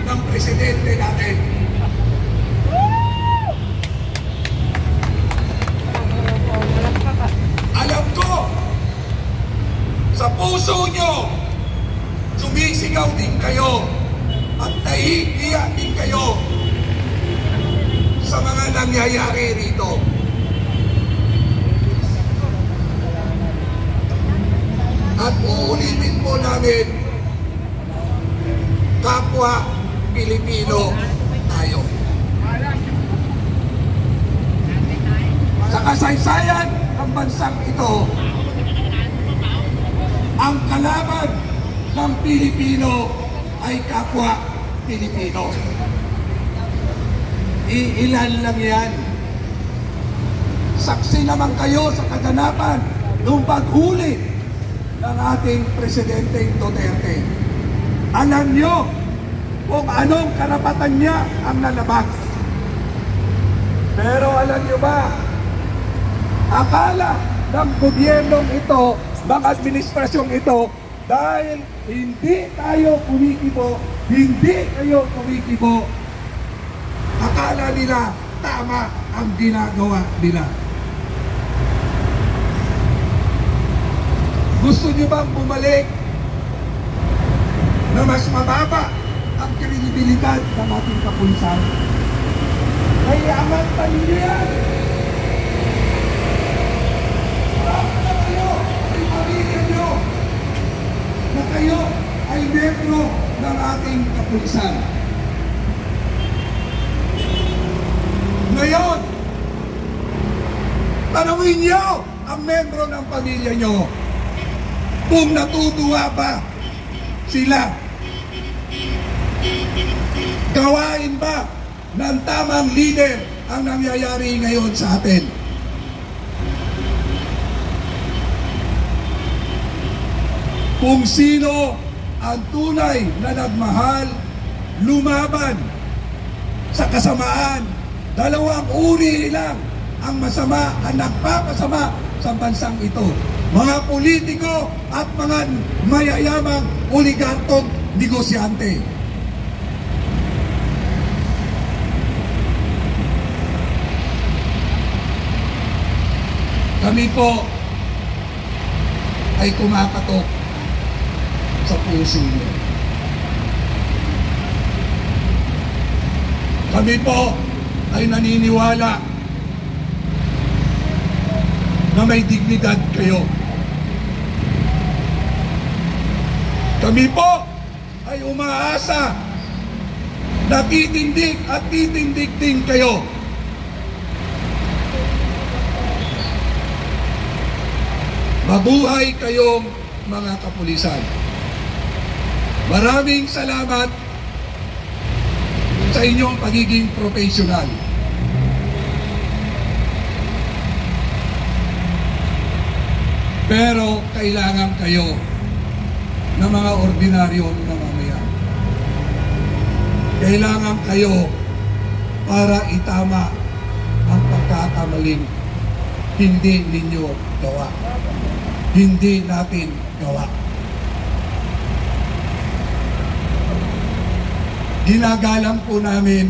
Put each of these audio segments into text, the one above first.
ng presidente natin. Alam ko, sa puso nyo, sumisigaw din kayo at nahihiya din kayo sa mga nangyayari rito. At uulitin po namin, kapwa Pilipino tayo. Sa kasaysayan ng bansang ito, ang kalaban ng Pilipino ay kapwa Pilipino. Iilan lang yan. Saksi naman kayo sa kaganapan nung paghuli ng ating Presidente Duterte. Alam nyo kung anong karapatan niya ang nalabag. Pero alam nyo ba, akala ng gobyernong ito, ng administrasyong ito, dahil hindi tayo kumikibo, hindi kayo kumikibo, akala nila tama ang ginagawa nila. Gusto nyo bang bumalik na mas mababa ang kredibilidad ng ating kapulisan? Kaya angat tayo yan. Marami na kayo, ay pamilya nyo, na kayo ay membro ng ating kapulisan. Ngayon, tanungin nyo ang membro ng pamilya nyo kung natutuwa ba sila. Gawain ba ng tamang leader ang nangyayari ngayon sa atin? Kung sino ang tunay na nagmahal, lumaban sa kasamaan, dalawang uri lang ang masama, ang nagpapasama sa bansang ito. Mga politiko at mga mayayamang oligarkong negosyante. Kami po ay kumakatok sa puso niyo. Kami po ay naniniwala na may dignidad kayo. Kami po ay umaasa na titindig at titindig din kayo. Mabuhay kayong mga kapulisan. Maraming salamat sa inyong pagiging profesional. Pero kailangan kayo ng mga ordinaryong mamamayan. Kailangan kayo para itama ang pagkakamaling hindi ninyo gawa. Hindi natin gawa. Ginagalang po namin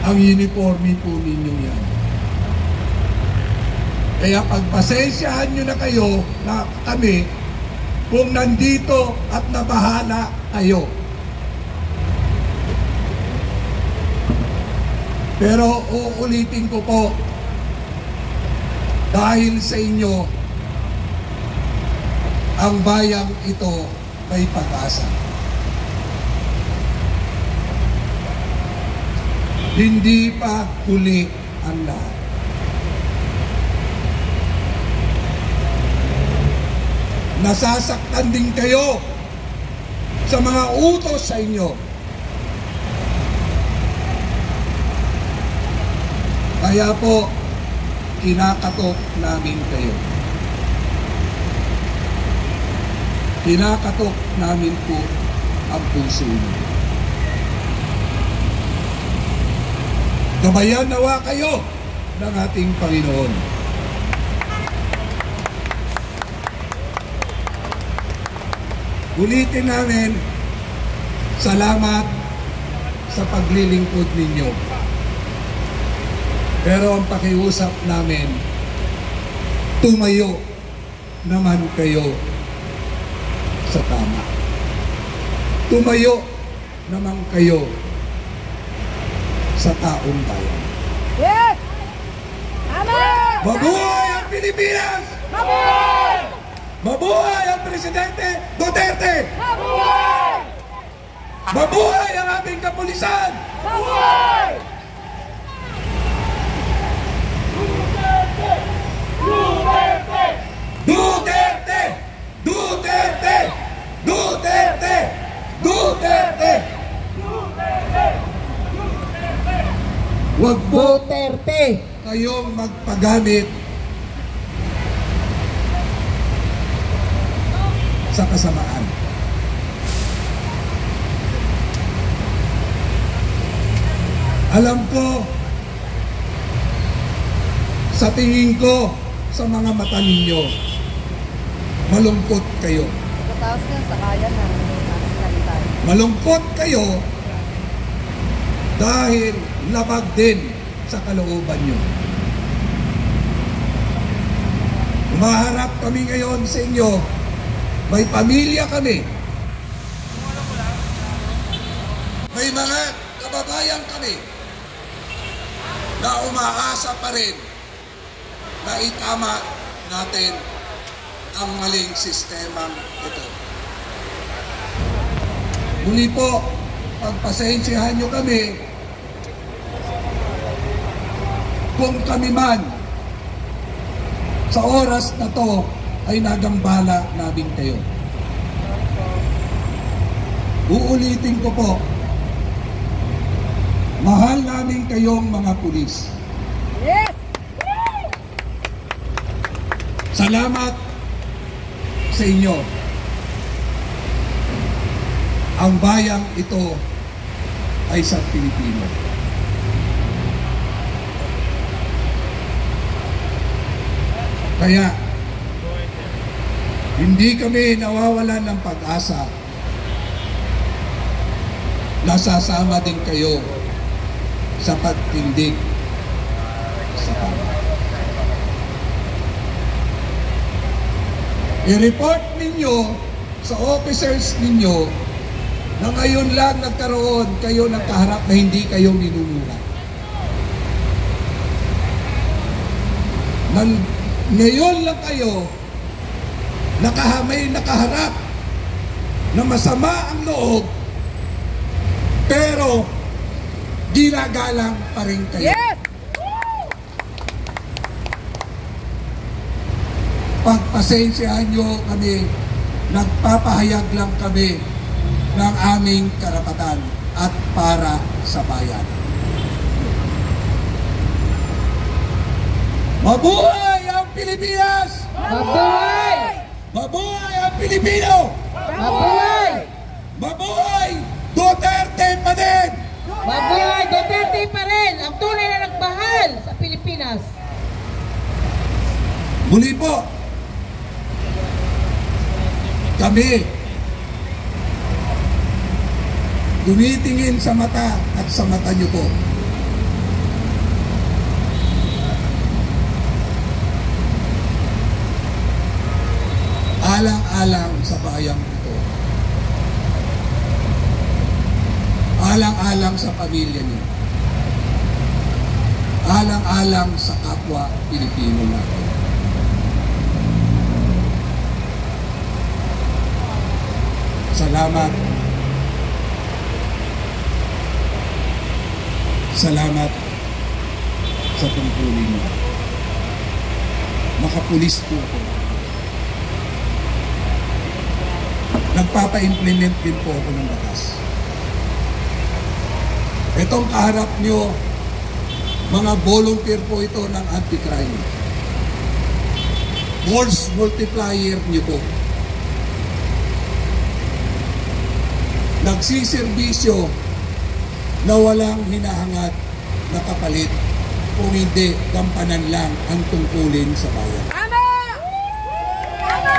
ang uniforme po ninyo yan. Kaya pagpasensyahan nyo na kayo na kami kung nandito at nabahala kayo. Pero uulitin ko po, dahil sa inyo, ang bayang ito may pag-asa. Hindi pa huli ang lahat. Nasasaktan din kayo sa mga utos sa inyo. Kaya po, kinakatok namin kayo. Kinakatok namin po ang puso niyo. Gabayan nawa kayo ng ating Panginoon. Ulitin namin, Salamat sa paglilingkod ninyo. Pero ang pakiusap namin, tumayo naman kayo sa tama. Tumayo naman kayo sa taong bayan. Yes! Amen! Mabuhay ang Pilipinas! Mabuhay! Mabuhay ang Presidente Duterte! Mabuhay! Mabuhay ang ating kapulisan! Mabuhay! Duterte! Duterte! Duterte! Duterte! Duterte! Huwag po Duterte! kayong magpagamit sa kasamaan. Alam ko, sa tingin ko, sa mga mata ninyo, malungkot kayo. Pagkatapos yan, sakayan na. Malungkot kayo dahil labag din sa kalooban nyo. Umaharap kami ngayon sa inyo. May pamilya kami. May mga kababayan kami na umaasa pa rin na itama natin ang maling sistemang ito. Muli po, pagpasensyahan nyo kami kung kami man sa oras na to ay nagambala namin kayo. Uulitin ko po, mahal namin kayong mga pulis. Yes! Salamat sa inyo. Ang bayang ito ay sa Pilipino. Kaya, hindi kami nawawalan ng pag-asa. Nasasama din kayo sa pagtindig sa tama. I-report ninyo sa officers ninyo na ngayon lang nagkaroon kayo ng kaharap na hindi kayo minumura. Ngayon lang kayo may nakaharap na masama ang loob pero ginagalang pa rin kayo. Yes! Pagpasensyahan nyo kami, nagpapahayag lang kami ng aming karapatan at para sa bayan. Mabuhay ang Pilipinas! Mabuhay! Mabuhay ang Pilipino! Mabuhay! Mabuhay! Duterte pa din! Mabuhay! Duterte pa rin! Ang tunay na nagmahal sa Pilipinas! Muli po, kami tumitingin sa mata at sa mata niyo po. Alang-alang sa bayang ito. Alang-alang sa pamilya niyo. Alang-alang sa kapwa Pilipino natin. Salamat. Salamat sa tungkulin mo. Makapulis po ako. Nagpapa-implement din po ako ng batas. Itong kaharap nyo, mga volunteer po ito ng anti-crime. Force multiplier nyo po. Nagsiservisyo na walang hinahangad na kapalit kung hindi gampanan lang ang tungkulin sa bayan. Tama! Tama!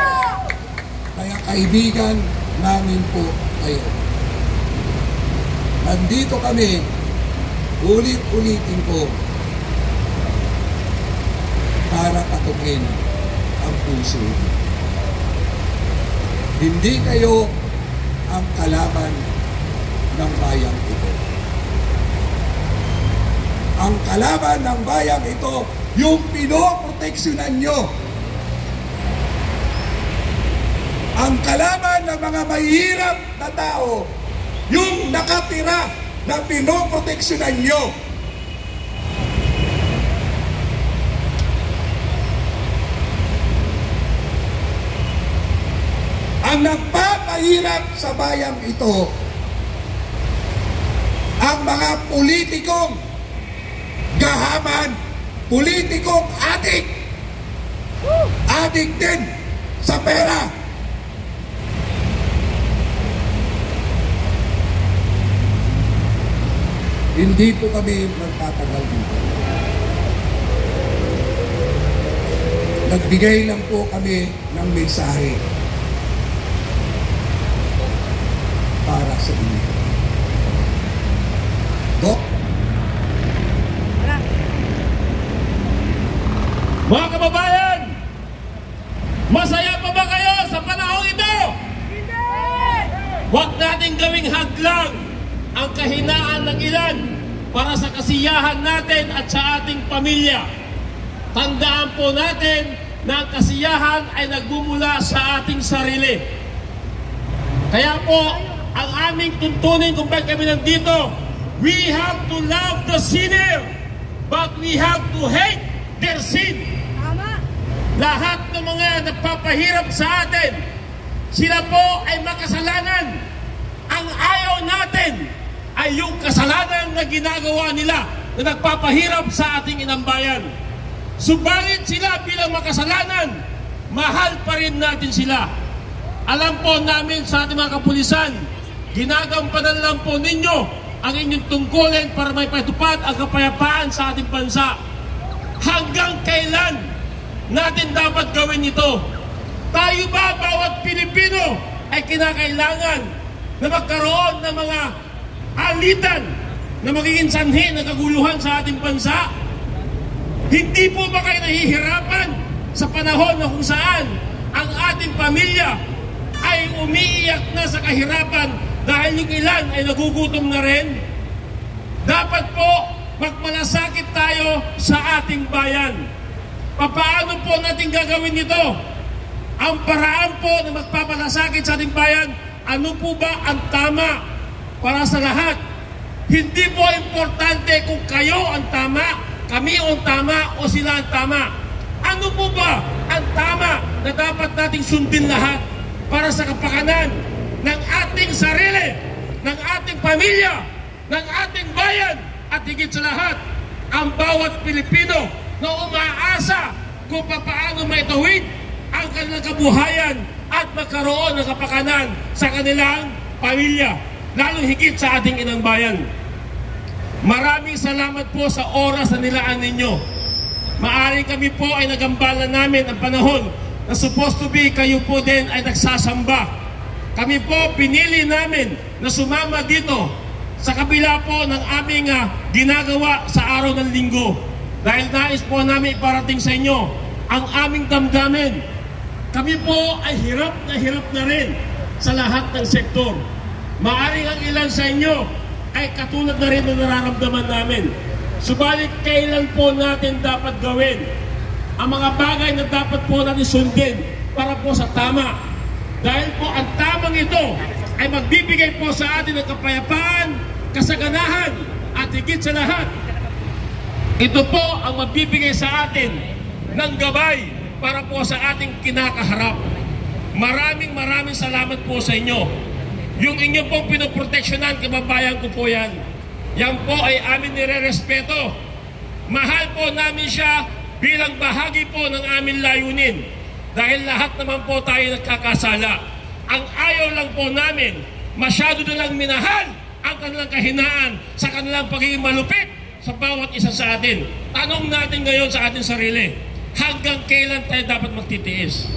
Kaya kaibigan namin po kayo. nandito kami, ulit-ulitin ko, para katukin ang puso. Hindi kayo ang kalaban ng bayang ito. Ang kalaban ng bayang ito, yung pinoproteksyonan nyo. Ang kalaban ng mga mahihirap na tao, yung nakatira na pinoproteksyonan nyo. Ang nagpapahirap sa bayang ito, ang mga politikong gahaman, politikong adik. Adik din sa pera. Hindi po kami magtatagal dito. Nagbigay lang po kami ng mensahe para sa inyo. Dok? Mga kababayan, masaya pa ba kayo sa panahon ito? Hindi! Huwag natin gawing hadlang ang kahinaan ng ilan para sa kasiyahan natin at sa ating pamilya. Tandaan po natin na ang kasiyahan ay nagmumula sa ating sarili. Kaya po, ang aming tuntunin kung bakit kami nandito, we have to love the sinner, but we have to hate their sin. Lahat ng mga nagpapahirap sa atin, sila po ay makasalanan. Ang ayaw natin ay yung kasalanan na ginagawa nila na nagpapahirap sa ating inambayan. Subalit sila bilang makasalanan, mahal pa rin natin sila. Alam po namin sa ating mga kapulisan, ginagampanan lang po ninyo ang inyong tungkulin para may patupad ang kapayapaan sa ating bansa. Hanggang kailan natin dapat gawin ito? Tayo ba, bawat Pilipino, ay kinakailangan na magkaroon ng mga alitan na magiging sanhi ng kaguluhan sa ating bansa? Hindi po ba kayo nahihirapan sa panahon na kung saan ang ating pamilya ay umiiyak na sa kahirapan dahil yung ilan ay nagugutom na rin? Dapat po magmalasakit tayo sa ating bayan. Paano po natin gagawin ito? Ang paraan po na magpapalasakit sa ating bayan, ano po ba ang tama para sa lahat? Hindi po importante kung kayo ang tama, kami ang tama o sila ang tama. Ano po ba ang tama na dapat nating sundin lahat para sa kapakanan ng ating sarili, ng ating pamilya, ng ating bayan, at higit sa lahat, ang bawat Pilipino na umaasa kung paano maitawid ang kanilang kabuhayan at magkaroon ng kapakanan sa kanilang pamilya, lalo higit sa ating inang bayan. Maraming salamat po sa oras na nilaan ninyo. Maaring kami po ay nagambalan namin ang panahon na supposed to be kayo po din ay nagsasamba. Kami po pinili namin na sumama dito sa kabila po ng aming ginagawa sa araw ng linggo. Dahil nais po namin iparating sa inyo ang aming damdamin. Kami po ay hirap na rin sa lahat ng sektor. Maaring ang ilan sa inyo ay katulad na rin na nararamdaman namin. Subalit kailan po natin dapat gawin ang mga bagay na dapat po natin sundin para po sa tama. Dahil po ang tamang ito ay magbibigay po sa atin ng kapayapaan, kasaganahan, at higit sa lahat, ito po ang magbibigay sa atin ng gabay para po sa ating kinakaharap. Maraming salamat po sa inyo. Yung inyo pong pinoproteksyonan, kababayan ko po yan. Yan po ay amin nire-respeto. Mahal po namin siya bilang bahagi po ng aming layunin. Dahil lahat naman po tayo nagkakasala. Ang ayaw lang po namin, masyado na lang minahal ang kanilang kahinaan sa kanilang pagiging malupit sa bawat isa sa atin. Tanong natin ngayon sa ating sarili, hanggang kailan tayo dapat magtitiis?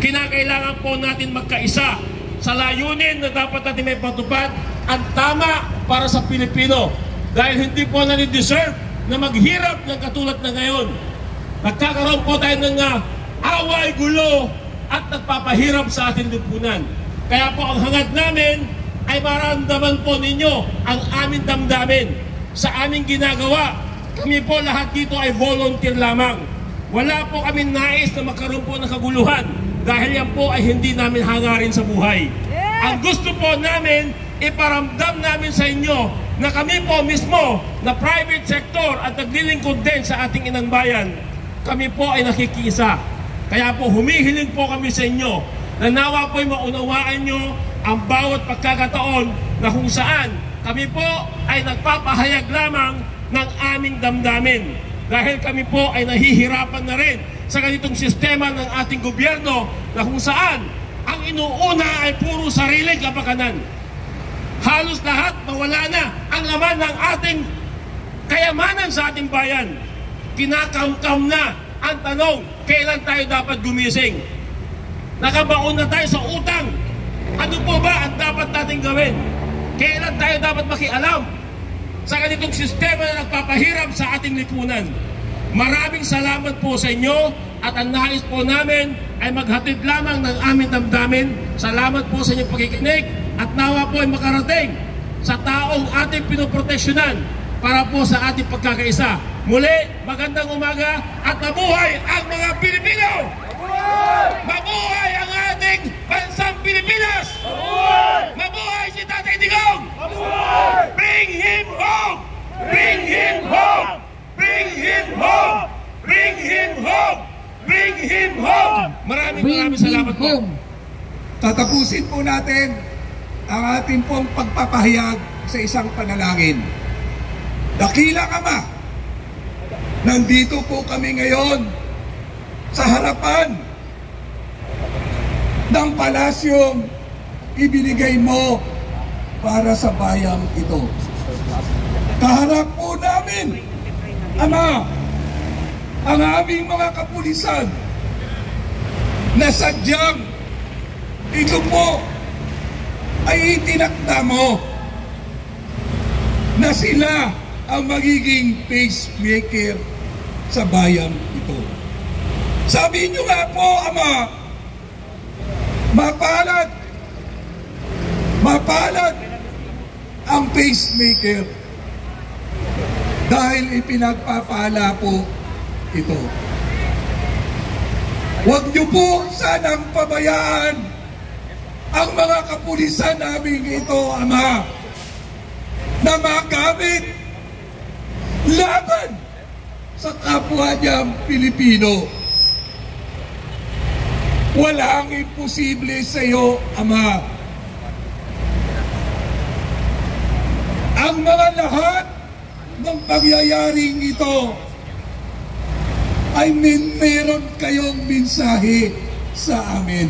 Kinakailangan po natin magkaisa sa layunin na dapat natin may patupad ang tama para sa Pilipino dahil hindi po nani-deserve na maghirap ng katulad na ngayon. Nagkakaroon po tayo ng away, gulo at nagpapahirap sa ating lipunan. Kaya po ang hangad namin ay maramdaman po ninyo ang aming damdamin sa aming ginagawa. Kami po lahat dito ay volunteer lamang. Wala po kami nais na magkaroon po ng kaguluhan dahil yan po ay hindi namin hangarin sa buhay. Ang gusto po namin, iparamdam namin sa inyo na kami po mismo na private sector at naglilingkod din sa ating inang bayan, kami po ay nakikiisa. Kaya po humihiling po kami sa inyo na nawa po'y maunawaan nyo ang bawat pagkakataon na kung saan kami po ay nagpapahayag lamang ng aming damdamin. Dahil kami po ay nahihirapan na rin sa ganitong sistema ng ating gobyerno na kung saan ang inuuna ay puro sariling kapakanan. Halos lahat mawala na ang laman ng ating kayamanan sa ating bayan. Kinakamkam na ang tanong, kailan tayo dapat gumising? Nakabaon na tayo sa utang. Ano po ba ang dapat natin gawin? Kailan tayo dapat makialam sa ganitong sistema na nagpapahirap sa ating lipunan? Maraming salamat po sa inyo at ang nais po namin ay maghatid lamang ng aming damdamin. Salamat po sa inyong pakikinig at nawa po ay makarating sa taong ating pinoproteksyonan para po sa ating pagkakaisa. Muli, magandang umaga at mabuhay ang mga Pilipino! Mabuhay ang ating bansang Pilipinas! Mabuhay si Tatay Digong! Bring him home! Bring him home! Bring him home! Bring him home! Bring him home! Maraming salamat po. Tatapusin po natin ang ating pong pagpapahayag sa isang panalangin. Dakilang Ama, nandito po kami ngayon sa harapan ng palasyong ibinigay mo para sa bayang ito. Kaharap po namin, Ama, ang aming mga kapulisan na sadyang ito po ay itinakda mo na sila ang magiging pacemaker sa bayang ito. Sabi niyo nga po, Ama, mapalad ang pacemaker dahil ipinagpapala po ito. Huwag niyo po sanang pabayaan ang mga kapulisan namin ito, Ama, na magamit laban sa kapwa niyang Pilipino. Walang imposible sa iyo, Ama. Ang mga lahat ng pangyayaring ito ay meron kayong mensahe sa amin.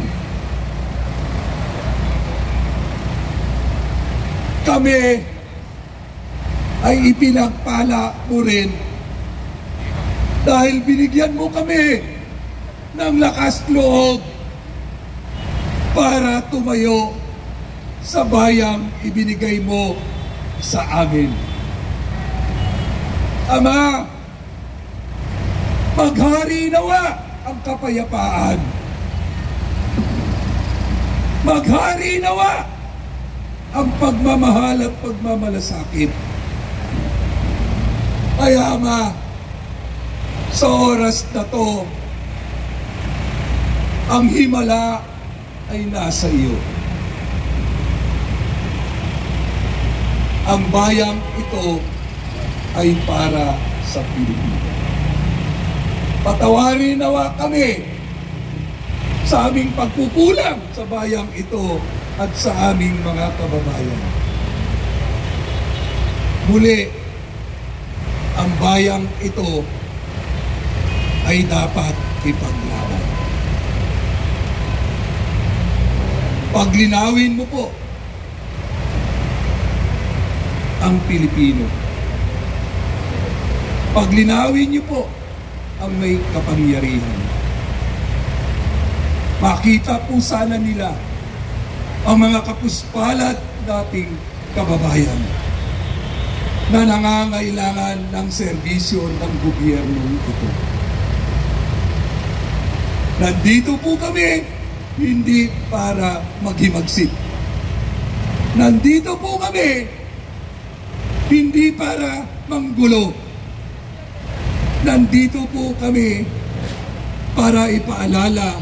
Kami ay ipinagpala mo rin dahil binigyan mo kami ng lakas loob para tumayo sa bayang ibinigay mo sa amin. Ama, maghari nawa ang kapayapaan. Maghari nawa ang pagmamahal at pagmamalasakit. Kaya Ama, sa oras na to, ang himala ay nasa iyo. Ang bayang ito ay para sa Pilipinas. Patawarin nawa kami sa aming pagkukulang sa bayang ito at sa aming mga kababayan. Muli, ang bayang ito ay dapat ipaglaban. Paglinawin mo po ang Pilipino. Paglinawin niyo po ang may kapangyarihan. Makita po sana nila ang mga kapuspalat nating kababayan na nangangailangan ng serbisyo ng gobyernong ito. Nandito po kami hindi para maghimagsik. Nandito po kami hindi para manggulo. Nandito po kami para ipaalala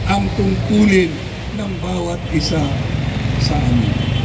ang tungkulin ng bawat isa sa amin.